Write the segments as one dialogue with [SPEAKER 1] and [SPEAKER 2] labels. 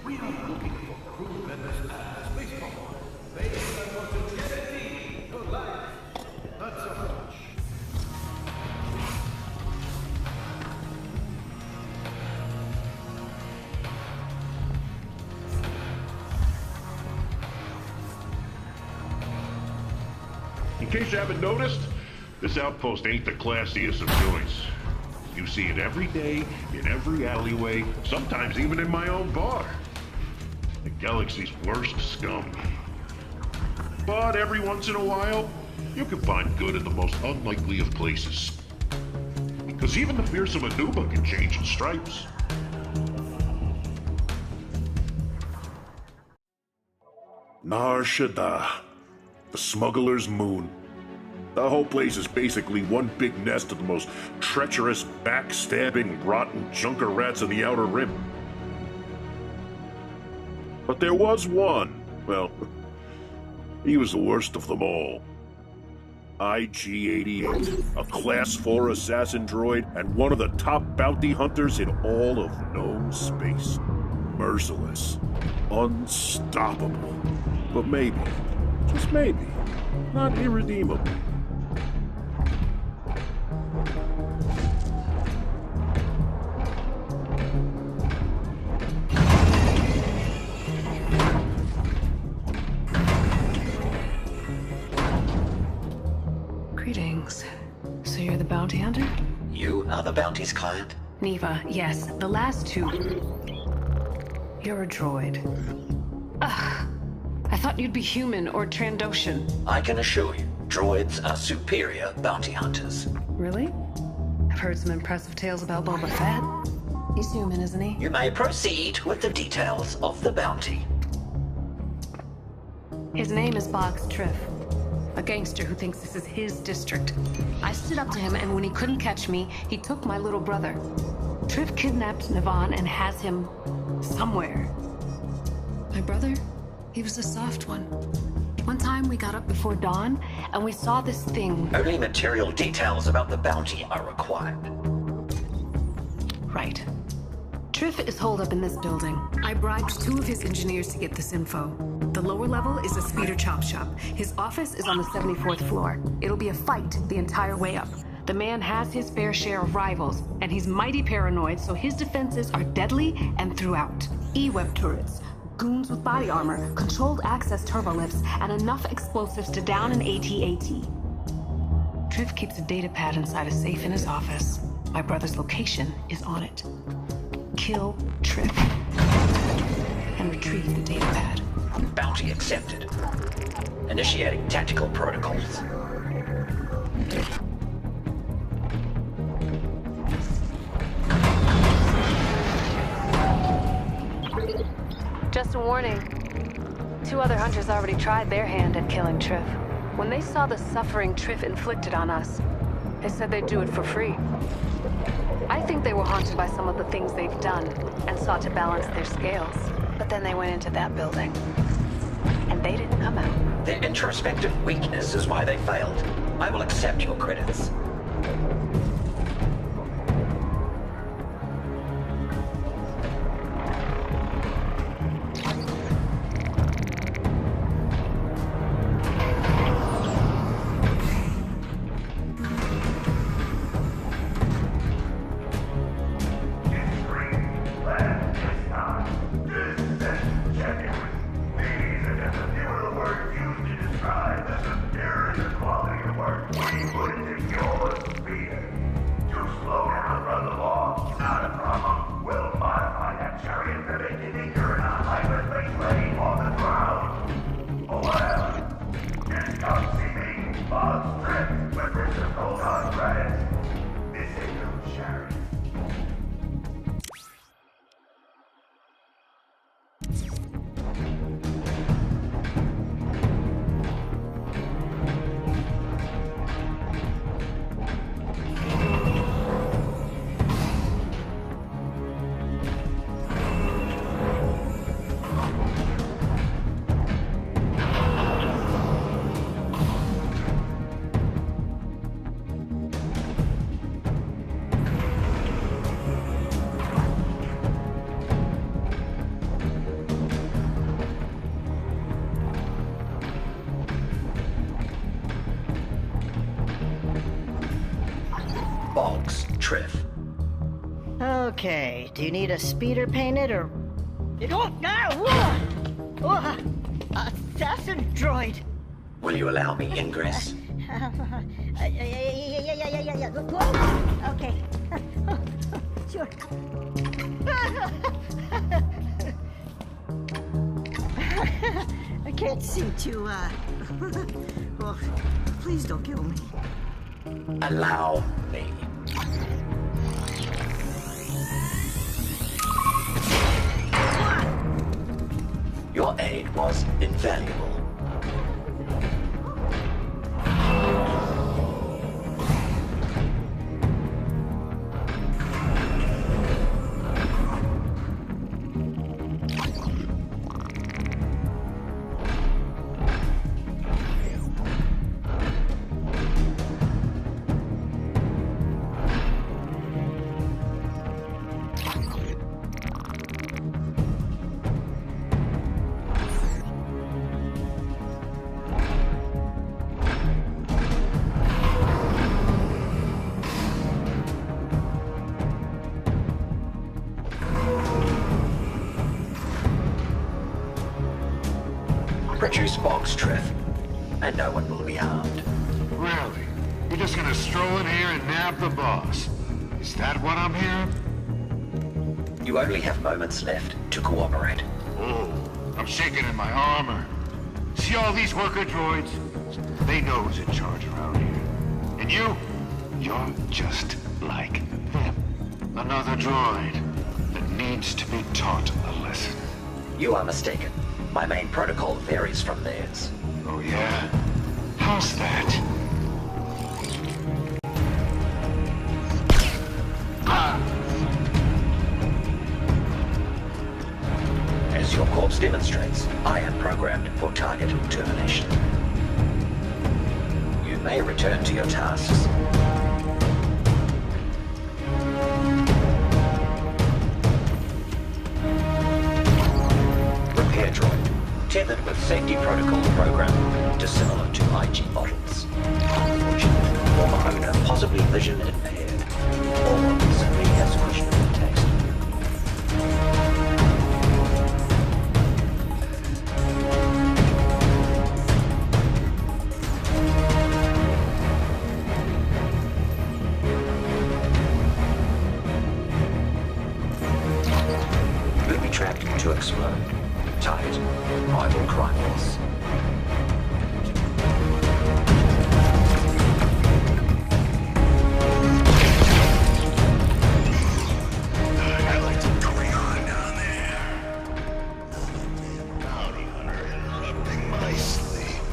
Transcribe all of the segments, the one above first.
[SPEAKER 1] We are looking for crew members at spaceport. Based on your longevity, your life, not so much.
[SPEAKER 2] In case you haven't noticed, this outpost ain't the classiest of joints. You see it every day, in every alleyway, sometimes even in my own bar. The galaxy's worst scum. But every once in a while, you can find good in the most unlikely of places. Because even the fearsome Anuba can change in stripes. Nar Shaddaa, the smuggler's moon. The whole place is basically one big nest of the most treacherous, backstabbing, rotten junker rats of the Outer Rim. But there was one. Well, he was the worst of them all. IG-88, a Class 4 assassin droid and one of the top bounty hunters in all of known space. Merciless. Unstoppable. But maybe, just maybe, not irredeemable.
[SPEAKER 3] Greetings. So you're the bounty hunter?
[SPEAKER 4] You are the bounty's client?
[SPEAKER 3] Neva, yes. The last two. You're a droid. Ugh. I thought you'd be human or Trandoshan.
[SPEAKER 4] I can assure you, droids are superior bounty hunters.
[SPEAKER 3] Really? I've heard some impressive tales about Boba Fett. He's human, isn't he?
[SPEAKER 4] You may proceed with the details of the bounty.
[SPEAKER 3] His name is Boggs Triff. A gangster who thinks this is his district. I stood up to him, and when he couldn't catch me, he took my little brother. Triff kidnapped Navan and has him somewhere. My brother? He was a soft one. One time we got up before dawn, and we saw this thing.
[SPEAKER 4] Only material details about the bounty are required.
[SPEAKER 3] Right. Triff is holed up in this building. I bribed 2 of his engineers to get this info. The lower level is a speeder chop shop. His office is on the 74th floor. It'll be a fight the entire way up. The man has his fair share of rivals, and he's mighty paranoid, so his defenses are deadly and throughout. E-web turrets, goons with body armor, controlled access turbolifts, and enough explosives to down an AT-AT. Triff keeps a data pad inside a safe in his office. My brother's location is on it. Kill Triff and retrieve the data pad.
[SPEAKER 4] Bounty accepted. Initiating tactical protocols.
[SPEAKER 3] Just a warning. 2 other hunters already tried their hand at killing Triff. When they saw the suffering Triff inflicted on us, they said they'd do it for free. I think they were haunted by some of the things they've done and sought to balance their scales. But then they went into that building, and they didn't come out.
[SPEAKER 4] Their introspective weakness is why they failed. I will accept your credits. Boggs, Triff.
[SPEAKER 5] Okay, do you need a speeder painted or... Assassin droid!
[SPEAKER 4] Will you allow me ingress?
[SPEAKER 5] Yeah. Okay. Sure. I can't see too, well, please don't kill me.
[SPEAKER 4] Allow me. Your aid was invaluable. Produce Boggs, Triff, and no one will be harmed.
[SPEAKER 6] Really? You're just gonna stroll in here and nab the boss? Is that what I'm hearing?
[SPEAKER 4] You only have moments left to cooperate.
[SPEAKER 6] Oh, I'm shaking in my armor. See all these worker droids? They know who's in charge around here. And you're just like them. Another droid that needs to be taught a lesson.
[SPEAKER 4] You are mistaken. My main protocol varies from theirs.
[SPEAKER 6] Oh yeah? How's that?
[SPEAKER 4] As your corpse demonstrates, I am programmed for target termination. You may return to your tasks. Repair droid. Tethered with safety protocol program, dissimilar to IG models. Unfortunately, former owner possibly vision impaired, or simply has questionable taste. Booby trapped to explode. Target, rival crime boss.
[SPEAKER 6] I like what's going on down there. Bounty hunter interrupting my sleep.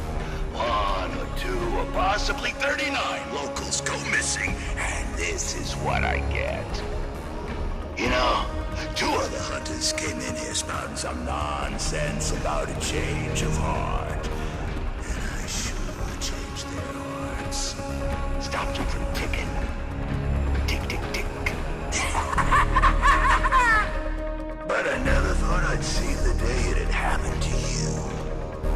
[SPEAKER 6] 1 or 2 or possibly 39 locals go missing, and this is what I get. You know, 2 other hunters came in here spouting some nonsense about a change of heart. And I sure changed their hearts. Stopped them from ticking. Tick, tick, tick. But I never thought I'd see the day it had happened to you.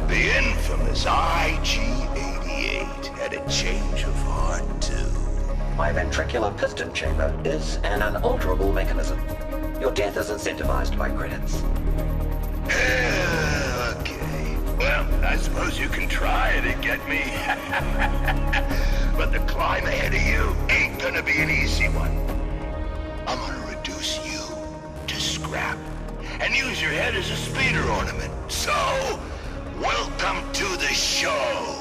[SPEAKER 6] The infamous IG-88 had a change of heart, too.
[SPEAKER 4] My ventricular piston chamber is an unalterable mechanism. Your death is incentivized by credits.
[SPEAKER 6] Okay. Well, I suppose you can try to get me. But the climb ahead of you ain't gonna be an easy one. I'm gonna reduce you to scrap and use your head as a speeder ornament. So, welcome to the show.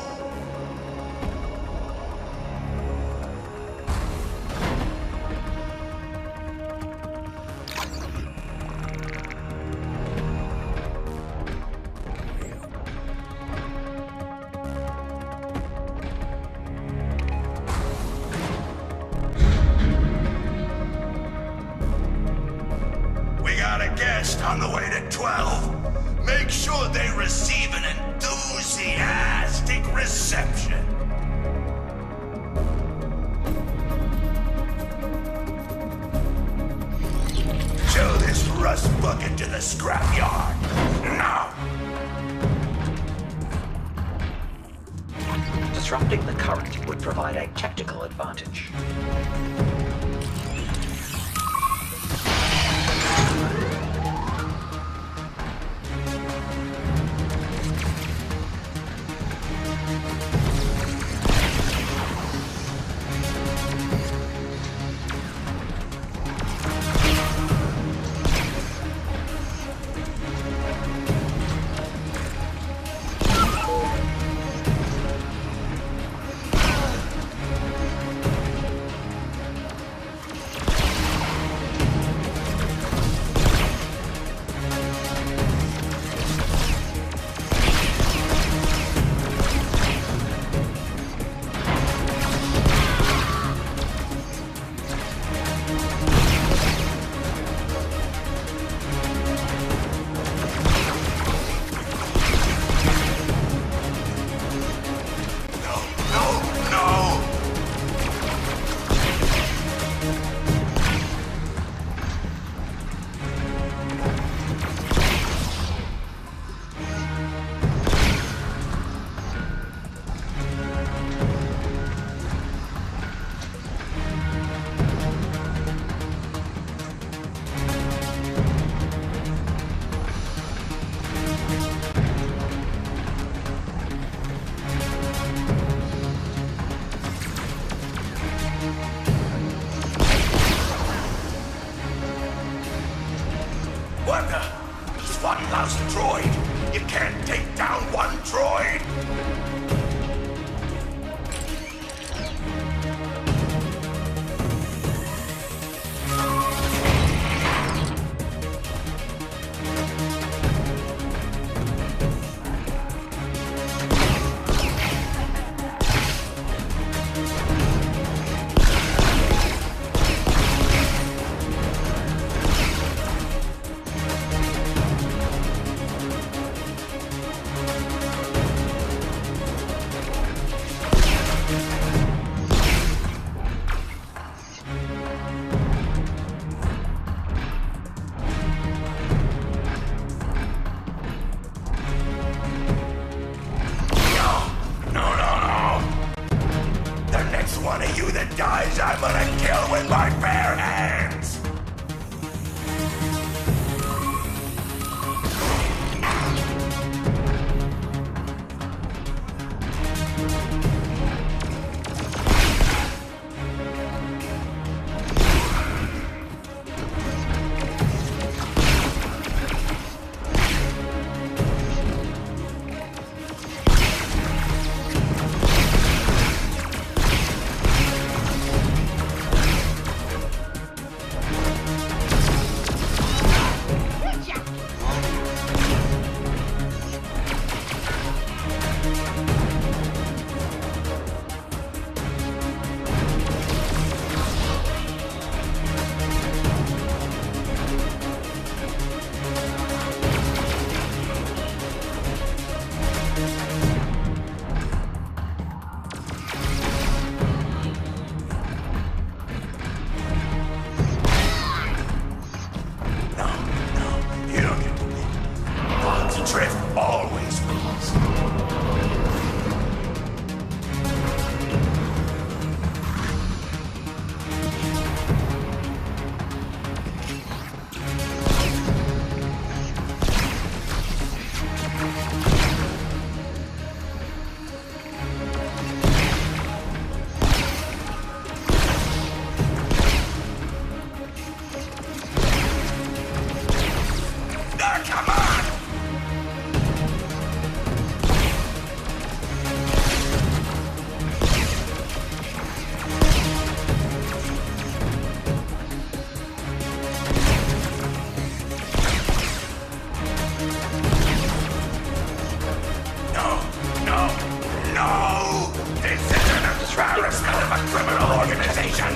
[SPEAKER 6] On the way to 12. Make sure they receive an enthusiastic reception. Show this rust bucket to the scrapyard. Now.
[SPEAKER 4] Disrupting the current would provide a tactical advantage.
[SPEAKER 6] guys I'm gonna kill with my bare hands! Always wins. Come on! No! This isn't a embarrassment of a criminal organization!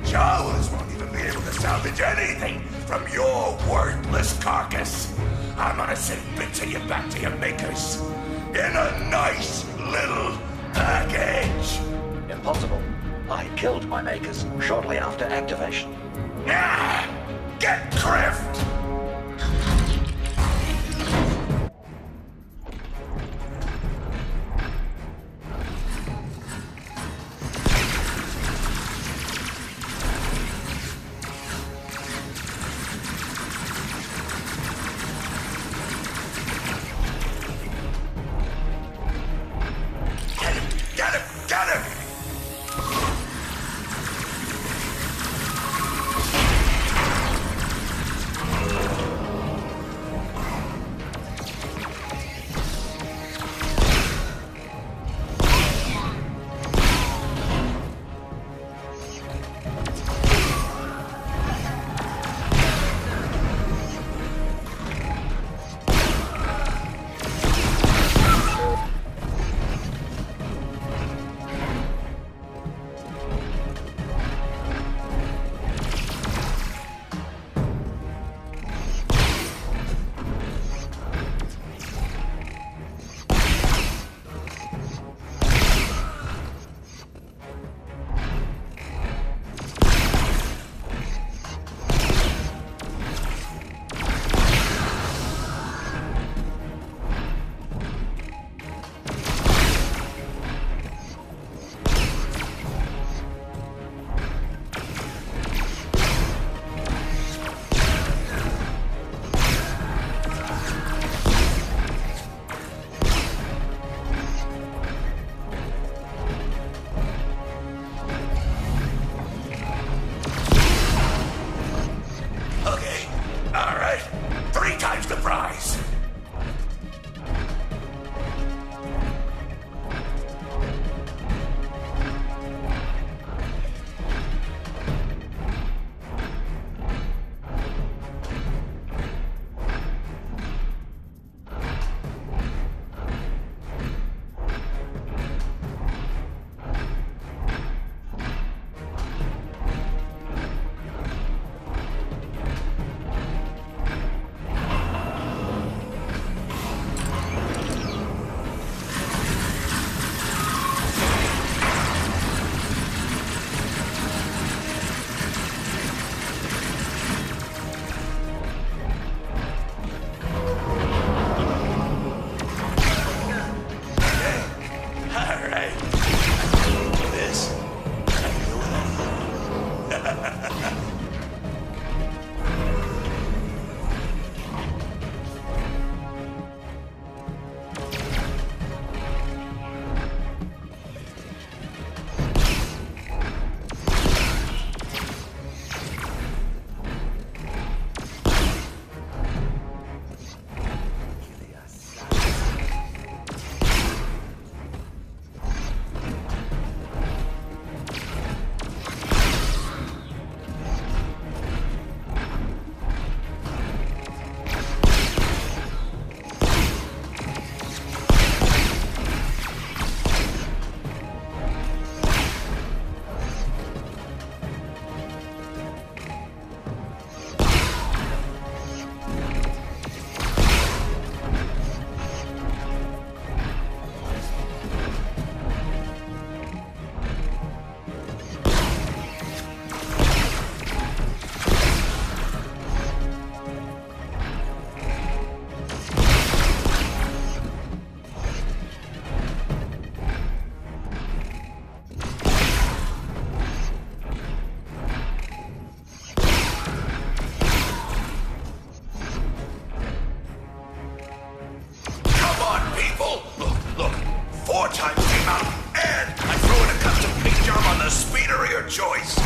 [SPEAKER 6] Jawas won't even be able to salvage anything from your worthless carcass. I'm gonna send bits of you back to your makers in a nice little package.
[SPEAKER 4] Impossible. I killed my makers shortly after activation.
[SPEAKER 6] Nah! Get Crift! Get him! on the speeder of your choice.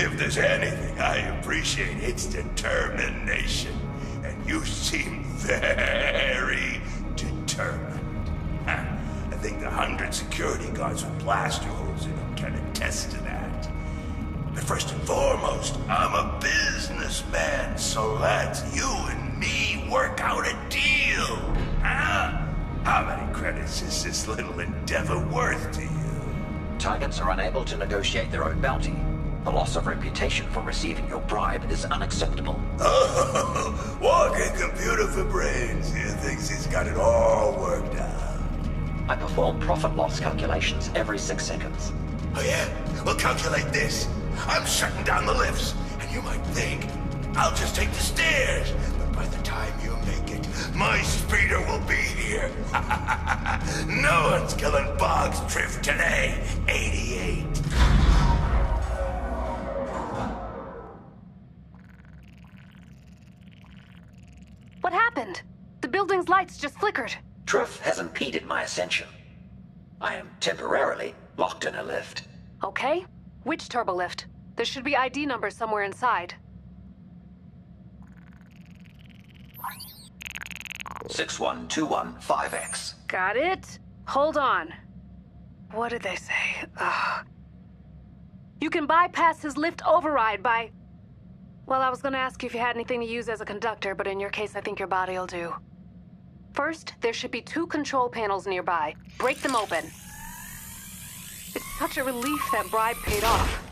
[SPEAKER 6] If there's anything I appreciate, it's determination. And you seem very determined. I think the 100 security guards with blaster holes in them can attest to that. But first and foremost, I'm a businessman, so let's you and me work out a deal. Huh? How many credits is this little endeavor worth to you?
[SPEAKER 4] Targets are unable to negotiate their own bounty. The loss of reputation for receiving your bribe is unacceptable.
[SPEAKER 6] Oh, walking computer for brains. He thinks he's got it all worked out.
[SPEAKER 4] I perform profit-loss calculations every 6 seconds.
[SPEAKER 6] Oh yeah? Well, calculate this. I'm shutting down the lifts, and you might think I'll just take the stairs. But by the time you make it, my speeder will be here. No one's killing Boggs Drift today, 88.
[SPEAKER 3] What happened? The building's lights just flickered.
[SPEAKER 4] Drift has impeded my ascension. I am temporarily locked in a lift.
[SPEAKER 3] Okay. Which turbo lift? There should be ID numbers somewhere inside.
[SPEAKER 4] 61215X.
[SPEAKER 3] Got it? Hold on. What did they say? Ugh. You can bypass his lift override by... Well, I was gonna ask you if you had anything to use as a conductor, but in your case, I think your body'll do. First, there should be 2 control panels nearby. Break them open. It's such a relief that bribe paid off.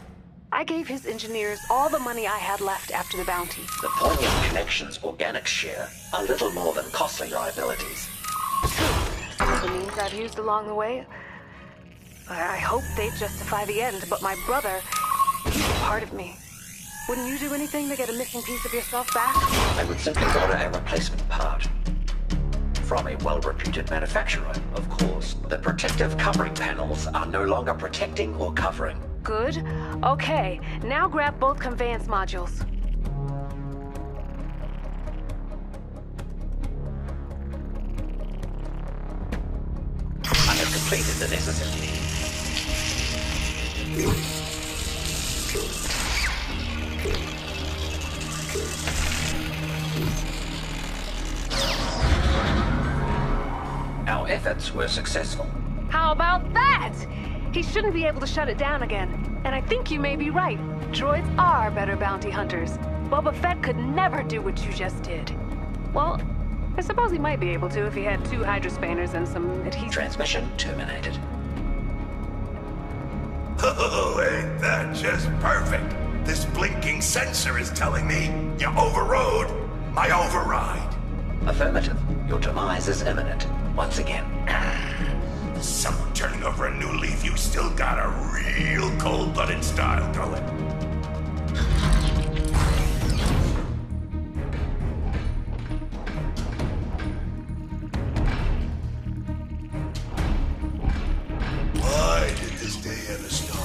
[SPEAKER 3] I gave his engineers all the money I had left after the bounty.
[SPEAKER 4] The Poignant Connections organic share are little more than costly liabilities.
[SPEAKER 3] The means I've used along the way, I hope they justify the end, but my brother, he's a part of me. Wouldn't you do anything to get a missing piece of yourself back?
[SPEAKER 4] I would simply order a replacement part. From a well-reputed manufacturer, of course. The protective covering panels are no longer protecting or covering.
[SPEAKER 3] Good. Okay, now grab both conveyance modules.
[SPEAKER 4] I have completed the necessary. Our efforts were successful.
[SPEAKER 3] How about that? He shouldn't be able to shut it down again. And I think you may be right. Droids are better bounty hunters. Boba Fett could never do what you just did. Well, I suppose he might be able to if he had 2 hydrospanners and some adhesive.
[SPEAKER 4] Transmission terminated.
[SPEAKER 6] Oh, ain't that just perfect? This blinking sensor is telling me you overrode my override.
[SPEAKER 4] Affirmative. Your demise is imminent. Once again.
[SPEAKER 6] Someone turning over a new leaf, you still got a real cold-blooded style going. Why did this day ever start?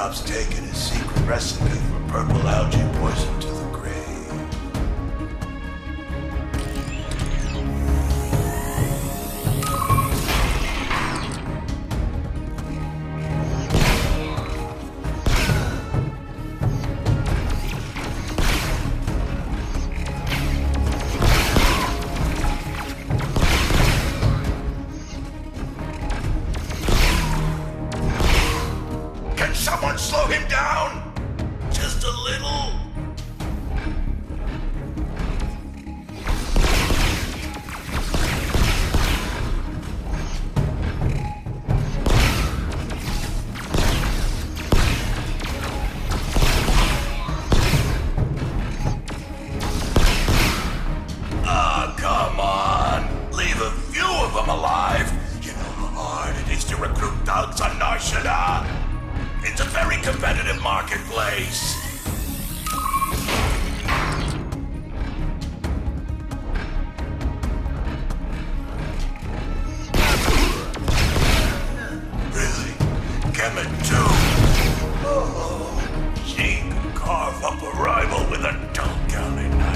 [SPEAKER 6] Bob's taken his secret recipe for purple algae poison to the grave. Can someone slow him down? Just a little? Ah, come on. Leave a few of them alive. You know how hard it is to recruit thugs on Narshada. It's a very competitive marketplace. Really? Kemet too? Oh, she can carve up a rival with a dull county knife.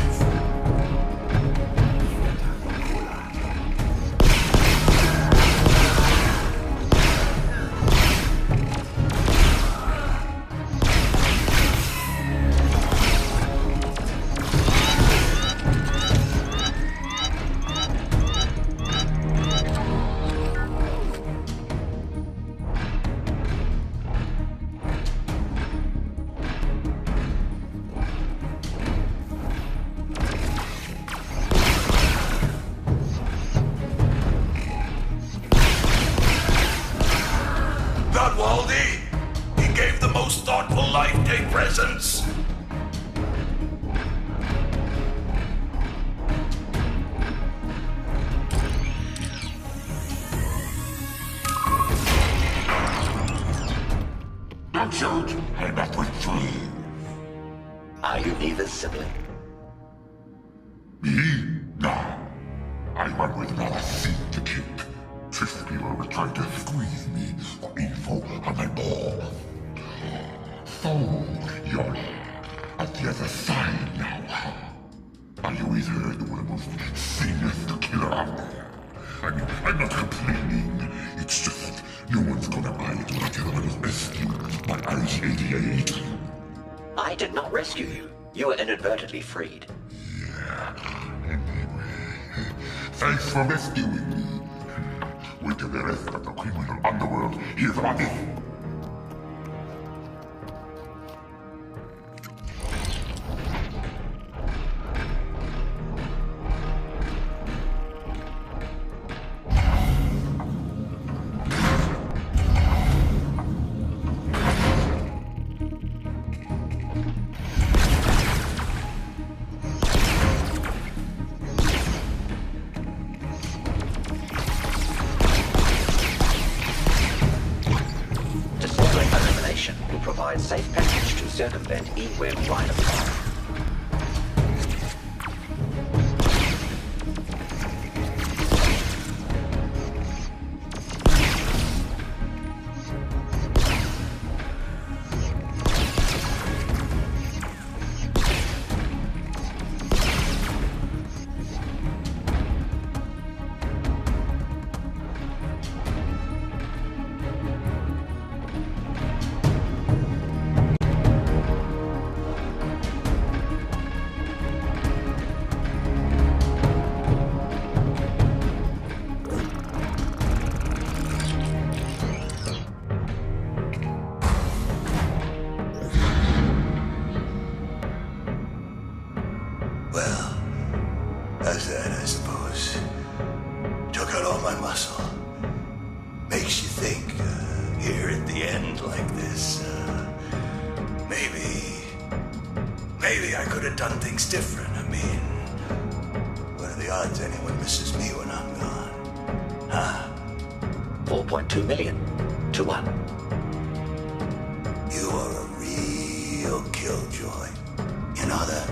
[SPEAKER 6] Not Waldy. He gave the most thoughtful Life Day presents.
[SPEAKER 7] Don't shoot! I'm not with three.
[SPEAKER 4] Are you Neva's sibling?
[SPEAKER 7] Me? No. I went with not a seat to keep. This people were trying to squeeze me for info on my ball. So, you're at the other side now, huh? Are you either the most sinister killer out there? I mean, I'm not complaining. It's just no one's gonna buy it when I tell them I was rescued by IG-88.
[SPEAKER 4] I did not rescue you. You were inadvertently freed.
[SPEAKER 7] Yeah, anyway. Thanks for rescuing me. Wait till the rest of the criminal underworld hears about this.
[SPEAKER 4] Will provide safe passage to circumvent E-Web line of fire.
[SPEAKER 6] Well, that's that, I suppose. Took out all my muscle. Makes you think, here at the end like this, maybe I could have done things different. I mean, what are the odds anyone misses me when I'm gone? Huh?
[SPEAKER 4] 4.2 million to 1.
[SPEAKER 6] You are a real killjoy. You know that?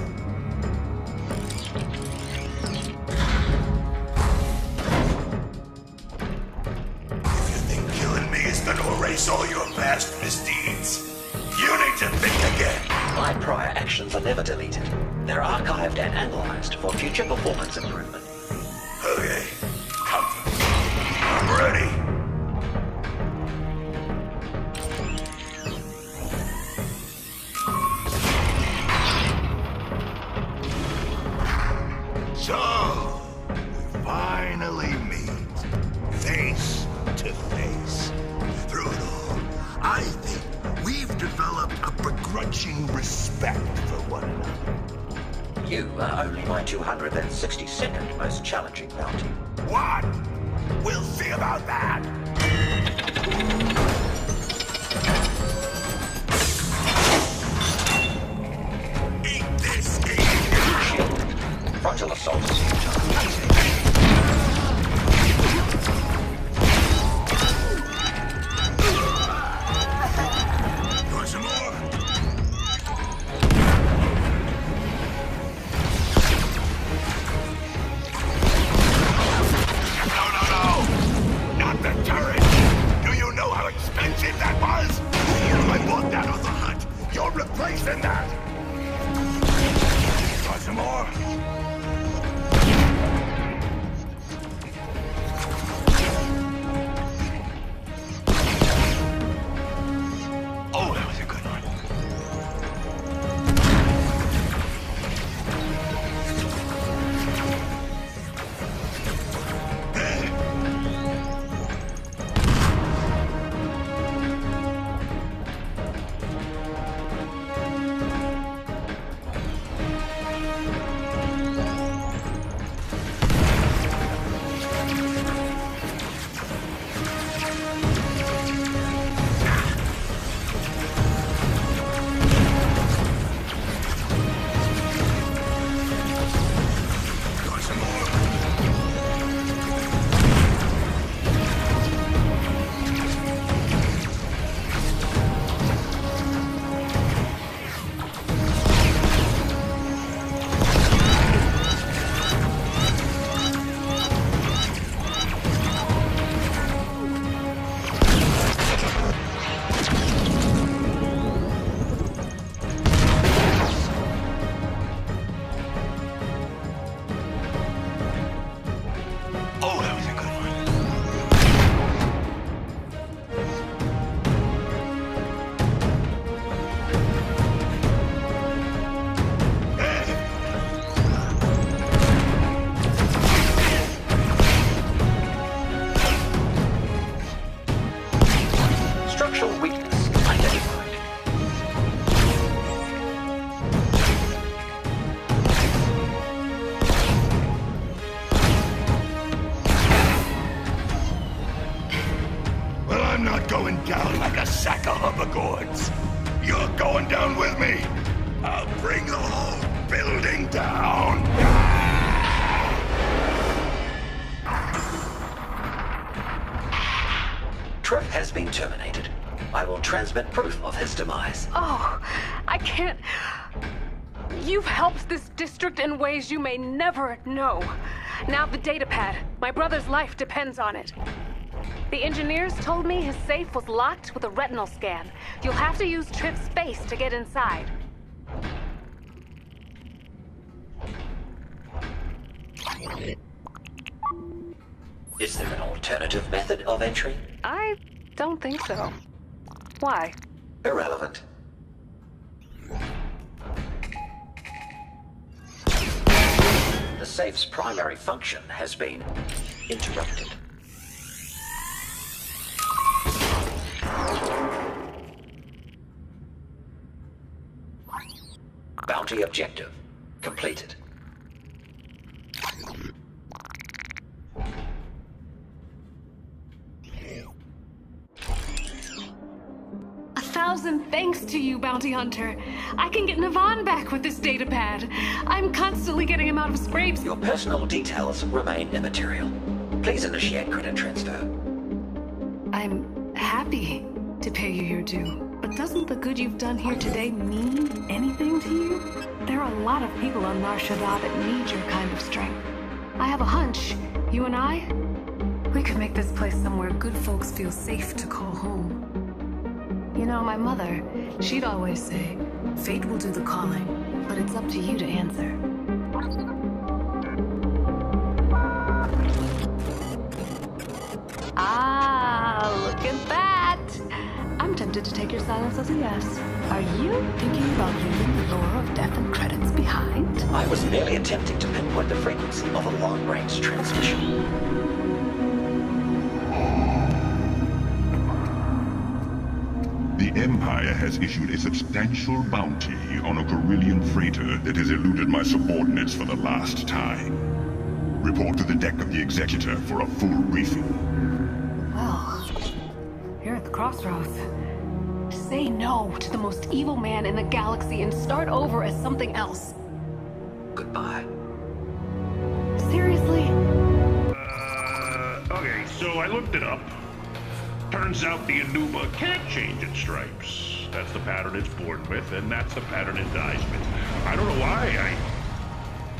[SPEAKER 6] If you think killing me is gonna erase all your past misdeeds,
[SPEAKER 4] actions are never deleted. They're archived and analyzed for future performance improvement.
[SPEAKER 6] Okay, I'm ready. So, we finally meet, face to face. Through it all, I think we've developed a begrudging respect for one another.
[SPEAKER 4] You are only my 262nd most challenging bounty.
[SPEAKER 6] What? We'll see about that. Eat this,
[SPEAKER 4] Shield. Frontal assault is futile.
[SPEAKER 6] You want some more? No. Not the turret. Do you know how expensive that was? I bought that on the hunt. You're replacing that. Want some more? Oh, that was a good one. Want some more? Oh, that was a good one.
[SPEAKER 4] Structural weakness identified.
[SPEAKER 6] Well, I'm not going down like a sack of hubbagourds. You're going down with me. I'll bring the whole building down.
[SPEAKER 4] Triff has been terminated. I will transmit proof of his demise.
[SPEAKER 3] Oh, I can't. You've helped this district in ways you may never know. Now the data pad. My brother's life depends on it. The engineers told me his safe was locked with a retinal scan. You'll have to use Triff's face to get inside.
[SPEAKER 4] Is there an alternative method of entry?
[SPEAKER 3] I don't think so. Why?
[SPEAKER 4] Irrelevant. The safe's primary function has been interrupted. Bounty objective completed.
[SPEAKER 3] A thousand thanks to you, Bounty Hunter. I can get Navan back with this data pad. I'm constantly getting him out of scrapes.
[SPEAKER 4] Your personal details remain immaterial. Please initiate credit transfer.
[SPEAKER 3] I'm happy to pay you your due. But doesn't the good you've done here today mean anything to you? There are a lot of people on Nar Shaddaa that need your kind of strength. I have a hunch. You and I, we could make this place somewhere good folks feel safe to call home. You know, my mother, she'd always say, fate will do the calling, but it's up to you to answer. Ah, look at that! I'm tempted to take your silence as a yes. Are you thinking about leaving the lore of death and credits behind?
[SPEAKER 4] I was merely attempting to pinpoint the frequency of a long-range transmission.
[SPEAKER 7] The Empire has issued a substantial bounty on a Carillion freighter that has eluded my subordinates for the last time. Report to the deck of the Executor for a full briefing.
[SPEAKER 3] Well, you're at the crossroads. Say no to the most evil man in the galaxy and start over as something else.
[SPEAKER 4] Goodbye.
[SPEAKER 3] Seriously?
[SPEAKER 2] Okay, so I looked it up. Turns out the Anuba can't change its stripes. That's the pattern it's born with, and that's the pattern it dies with. I don't know why,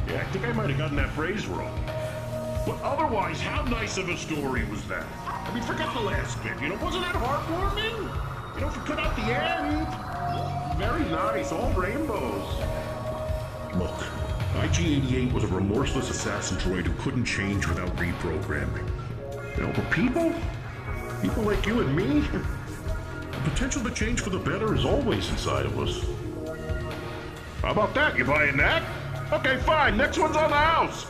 [SPEAKER 2] I think I might have gotten that phrase wrong. But otherwise, how nice of a story was that? I mean, forget the last bit, wasn't that heartwarming? If you cut out the end. Very nice, all rainbows.
[SPEAKER 8] Look, IG-88 was a remorseless assassin droid who couldn't change without reprogramming.
[SPEAKER 2] But people like you and me,
[SPEAKER 8] The potential to change for the better is always inside of us.
[SPEAKER 2] how about that? You buying that? Okay, fine, next one's on the house.